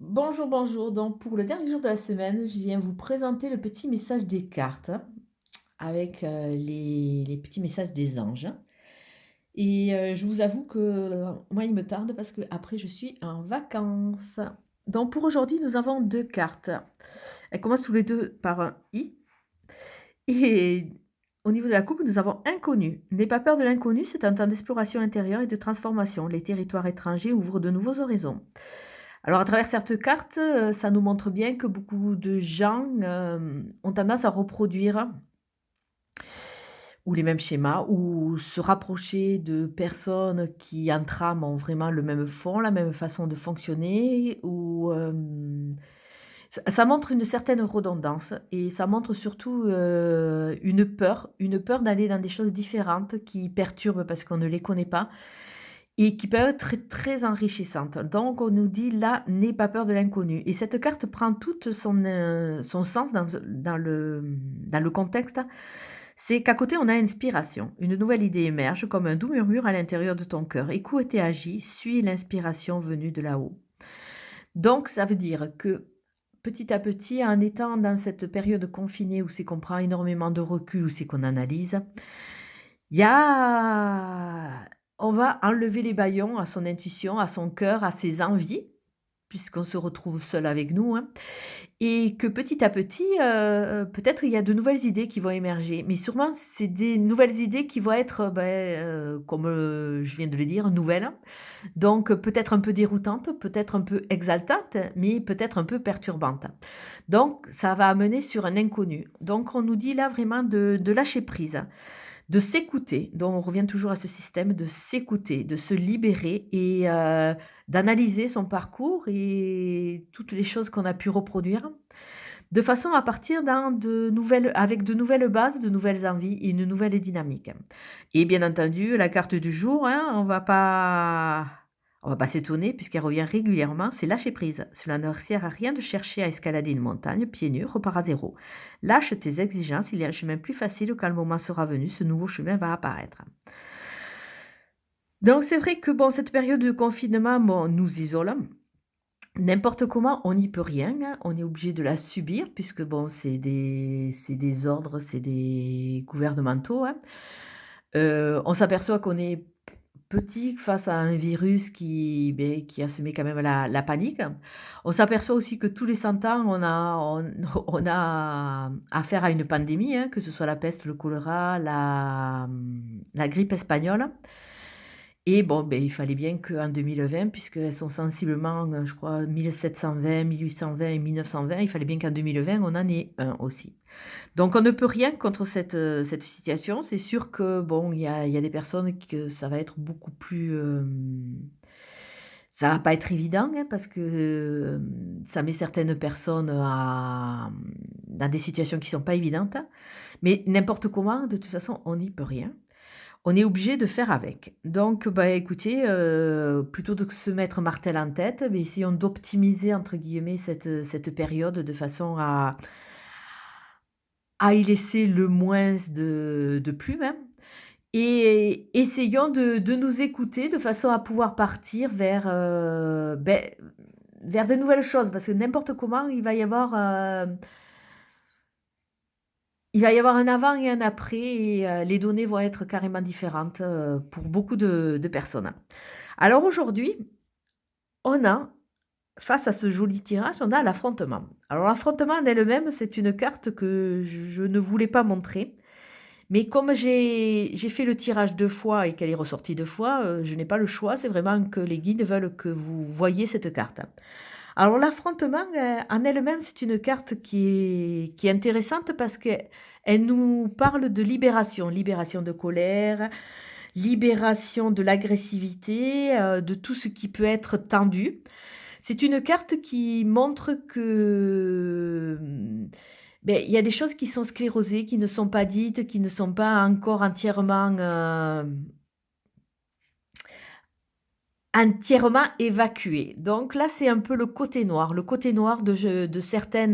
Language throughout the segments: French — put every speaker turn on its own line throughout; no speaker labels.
Bonjour, bonjour. Donc, pour le dernier jour de la semaine, je viens vous présenter le petit message des cartes avec les petits messages des anges. Et je vous avoue que moi, il me tarde parce que après je suis en vacances. Donc, pour aujourd'hui, nous avons deux cartes. Elles commencent tous les deux par un I. Et au niveau de la coupe, nous avons inconnu. N'aie pas peur de l'inconnu, c'est un temps d'exploration intérieure et de transformation. Les territoires étrangers ouvrent de nouveaux horizons. Alors à travers cette carte, ça nous montre bien que beaucoup de gens, ont tendance à reproduire ou les mêmes schémas ou se rapprocher de personnes qui en trame ont vraiment le même fond, la même façon de fonctionner ou, ça montre une certaine redondance et ça montre surtout, une peur d'aller dans des choses différentes qui perturbent parce qu'on ne les connaît pas. Et qui peuvent être très très enrichissantes. Donc on nous dit là: «N'aie pas peur de l'inconnu» et cette carte prend toute son sens dans le contexte. C'est qu'à côté, on a inspiration. Une nouvelle idée émerge comme un doux murmure à l'intérieur de ton cœur. Écoute et agis, suis l'inspiration venue de là-haut. Donc ça veut dire que, petit à petit, en étant dans cette période confinée où c'est qu'on prend énormément de recul, où c'est qu'on analyse, il y a on va enlever les bâillons à son intuition, à son cœur, à ses envies, puisqu'on se retrouve seul avec nous, hein, et que petit à petit, peut-être il y a de nouvelles idées qui vont émerger. Mais sûrement, c'est des nouvelles idées qui vont être, comme, je viens de le dire, nouvelles. Donc, peut-être un peu déroutantes, peut-être un peu exaltantes, mais peut-être un peu perturbantes. Donc ça va amener sur un inconnu. Donc on nous dit là vraiment de lâcher prise. De s'écouter, donc on revient toujours à ce système de s'écouter, de se libérer et d'analyser son parcours et toutes les choses qu'on a pu reproduire, de façon à partir dans de nouvelles bases, de nouvelles envies et une nouvelle dynamique. Et bien entendu, la carte du jour, hein, on va pas s'étonner puisqu'elle revient régulièrement, c'est lâcher prise. Cela ne sert à rien de chercher à escalader une montagne, pieds nus, repars à zéro. Lâche tes exigences, il y a un chemin plus facile quand le moment sera venu, ce nouveau chemin va apparaître. Donc c'est vrai que bon, cette période de confinement, bon, nous isole. N'importe comment, on n'y peut rien, hein, on est obligé de la subir puisque bon, c'est des ordres, c'est des gouvernementaux, hein. On s'aperçoit qu'on est petit face à un virus qui a semé quand même la panique. On s'aperçoit aussi que tous les 100 ans, on a affaire à une pandémie, hein, que ce soit la peste, le choléra, la grippe espagnole. Et bon, ben, il fallait bien qu'en 2020, puisqu'elles sont sensiblement, je crois 1720, 1820 et 1920, il fallait bien qu'en 2020, on en ait un aussi. Donc on ne peut rien contre cette situation. C'est sûr que bon, il y a des personnes que ça va être beaucoup plus, ça va pas être évident, hein, parce que, ça met certaines personnes dans des situations qui sont pas évidentes. Mais n'importe comment, de toute façon, on n'y peut rien. On est obligé de faire avec. Donc, bah, écoutez, plutôt que de se mettre martel en tête, beh, essayons «d'optimiser» entre guillemets cette période de façon à y laisser le moins de plumes, hein, et essayons de nous écouter de façon à pouvoir partir vers, vers de nouvelles choses. Parce que n'importe comment, il va y avoir un avant et un après et les données vont être carrément différentes, pour beaucoup de personnes. Alors aujourd'hui, on a, face à ce joli tirage, on a l'affrontement. Alors l'affrontement en elle-même, c'est une carte que je ne voulais pas montrer, mais comme j'ai fait le tirage 2 fois et qu'elle est ressortie 2 fois, je n'ai pas le choix, c'est vraiment que les guides veulent que vous voyiez cette carte. Alors l'affrontement, en elle-même, c'est une carte qui est intéressante parce qu'elle nous parle de libération, libération de colère, libération de l'agressivité, de tout ce qui peut être tendu. C'est une carte qui montre que, il y a des choses qui sont sclérosées, qui ne sont pas dites, qui ne sont pas encore entièrement évacuées. Donc là, c'est un peu le côté noir de certaines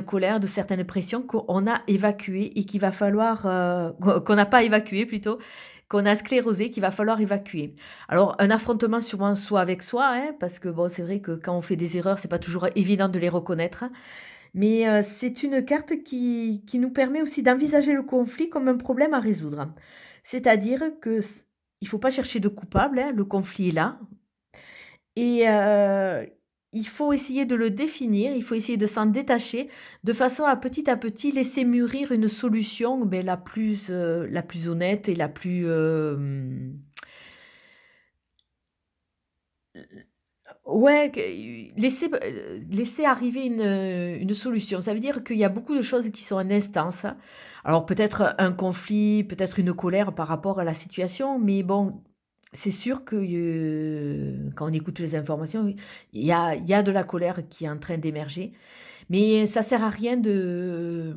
colères, de certaines pressions qu'on a évacuées et qu'il va falloir, qu'on n'a pas évacuées plutôt, qu'on a sclérosé, qu'il va falloir évacuer. Alors un affrontement sûrement soi avec soi, hein, parce que bon, c'est vrai que quand on fait des erreurs, c'est pas toujours évident de les reconnaître. Mais, c'est une carte qui nous permet aussi d'envisager le conflit comme un problème à résoudre. C'est-à-dire que il faut pas chercher de coupable, hein, le conflit est là et il faut essayer de le définir, il faut essayer de s'en détacher, de façon à petit laisser mûrir une solution, beh, la plus honnête et la plus, ouais, laisser arriver une solution. Ça veut dire qu'il y a beaucoup de choses qui sont en instance. Alors peut-être un conflit, peut-être une colère par rapport à la situation, mais bon, c'est sûr que, quand on écoute les informations, oui, il y a de la colère qui est en train d'émerger, mais ça sert à rien du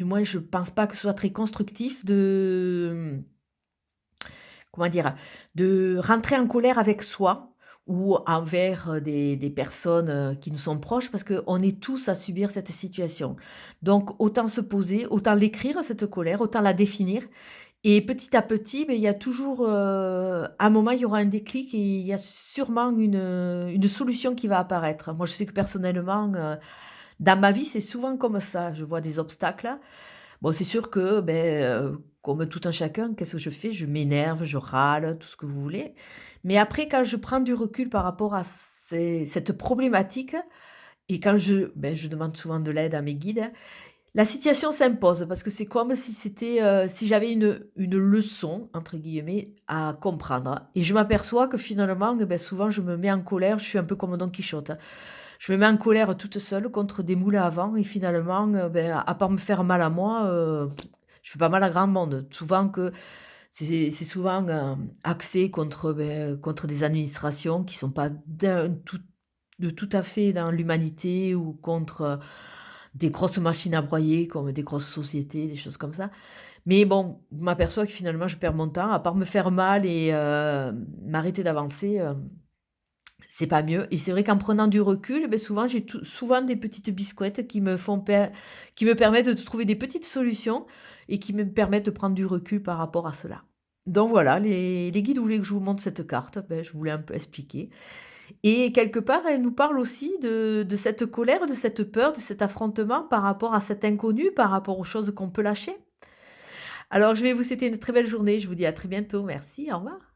moins je pense pas que ce soit très constructif comment dire? De rentrer en colère avec soi ou envers, des personnes, qui nous sont proches parce qu'on est tous à subir cette situation. Donc autant se poser, autant l'écrire cette colère, autant la définir et petit à petit, beh, il y a toujours, un moment, il y aura un déclic et il y a sûrement une solution qui va apparaître. Moi, je sais que personnellement, dans ma vie, c'est souvent comme ça. Je vois des obstacles. Bon, c'est sûr que, beh, comme tout un chacun, qu'est-ce que je fais? Je m'énerve, je râle, tout ce que vous voulez. Mais après, quand je prends du recul par rapport à cette problématique et quand je demande souvent de l'aide à mes guides, la situation s'impose parce que c'est comme si c'était, si j'avais une «leçon» entre guillemets à comprendre et je m'aperçois que finalement, eh beh, souvent je me mets en colère, je suis un peu comme Don Quichotte. Je me mets en colère toute seule contre des moulins à vent et finalement, beh, à part me faire mal à moi, je fais pas mal à grand monde. Souvent que c'est souvent, axé contre, contre des administrations qui sont pas de tout à fait dans l'humanité ou contre, des grosses machines à broyer comme des grosses sociétés, des choses comme ça. Mais bon, je m'aperçois que finalement je perds mon temps à part me faire mal et m'arrêter d'avancer, c'est pas mieux et c'est vrai qu'en prenant du recul, beh, souvent j'ai souvent des petites biscoettes qui me permettent de trouver des petites solutions et qui me permettent de prendre du recul par rapport à cela. Donc voilà, les guides voulaient que je vous montre cette carte, je voulais un peu expliquer et quelque part, elle nous parle aussi de cette colère, de cette peur, de cet affrontement par rapport à cet inconnu, par rapport aux choses qu'on peut lâcher. Alors je vais vous souhaiter une très belle journée, je vous dis à très bientôt. Merci, au revoir.